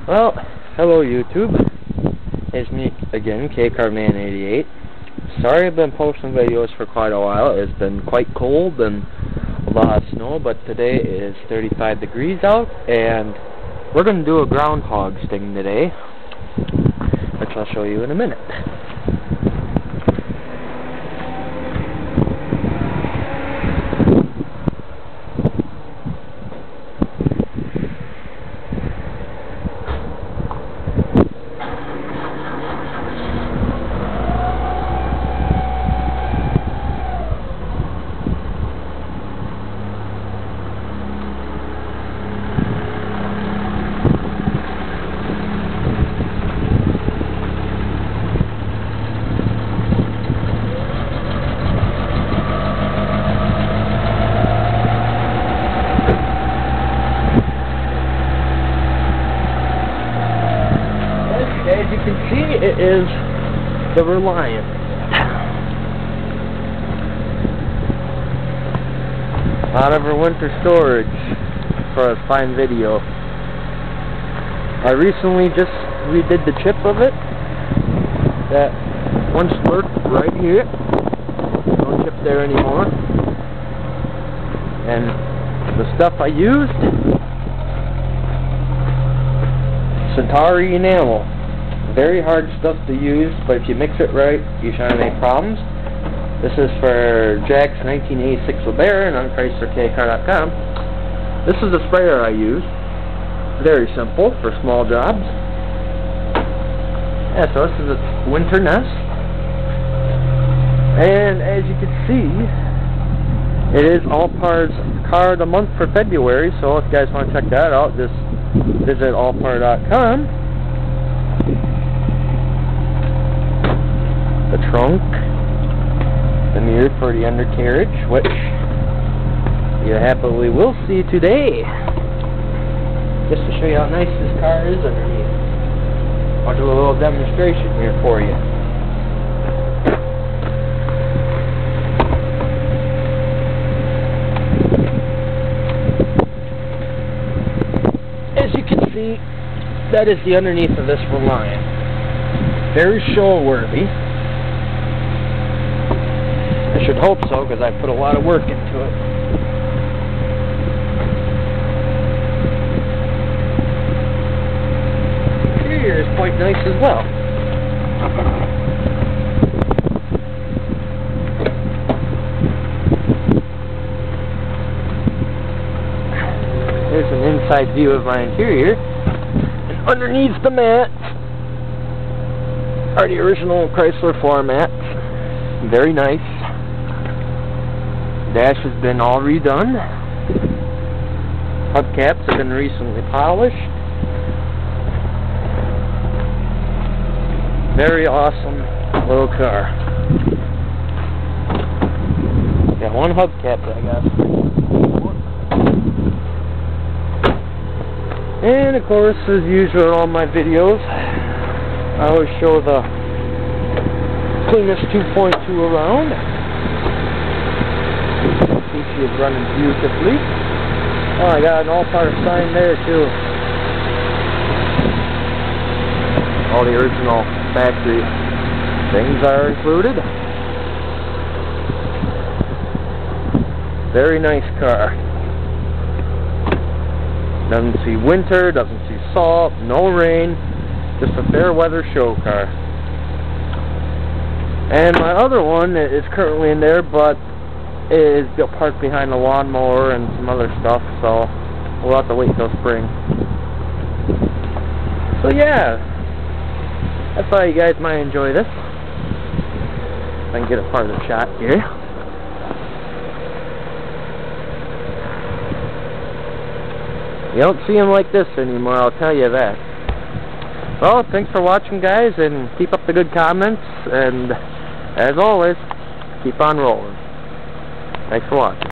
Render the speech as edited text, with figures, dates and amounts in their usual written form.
Well, hello YouTube. It's me again, KCarman88. Sorry I've been posting videos for quite a while. It's been quite cold and a lot of snow, but today is 35 degrees out, and we're going to do a groundhog sting today, which I'll show you in a minute. As you can see, it is the Reliant. Out of our winter storage for a fine video. I recently just redid the chip of it. That once worked right here. No chip there anymore. And the stuff I used, Centauri enamel. Very hard stuff to use, but if you mix it right, you shouldn't have any problems. This is for Jack's 1986 LeBaron on ChryslerKcar.com. This is the sprayer I use. Very simple for small jobs. Yeah, so this is its winter nest. And as you can see, it is Allpar's Car of the Month for February, so if you guys want to check that out, just visit allpar.com. The trunk, the mirror for the undercarriage, which you happily will see today. Just to show you how nice this car is underneath. I'll do a little demonstration here for you. As you can see, that is the underneath of this Reliant. Very show-worthy. I should hope so, because I put a lot of work into it. Interior is quite nice as well. There's an inside view of my interior. And underneath the mats are the original Chrysler floor mats. Very nice. Dash has been all redone. Hubcaps have been recently polished. Very awesome little car. Got one hubcap that I got. And of course, as usual in all my videos, I always show the cleanest 2.2 around. She is running beautifully. Oh, I got an Allpar sign there too. All the original factory things are included. Very nice car. Doesn't see winter, doesn't see salt, no rain. Just a fair weather show car. And my other one is currently in there, but is parked behind the lawnmower and some other stuff, so we'll have to wait till spring. So yeah, I thought you guys might enjoy this. If I can get a part of the shot here. You don't see them like this anymore, I'll tell you that. Well, thanks for watching, guys, and keep up the good comments, and as always, keep on rolling. Thanks for watching.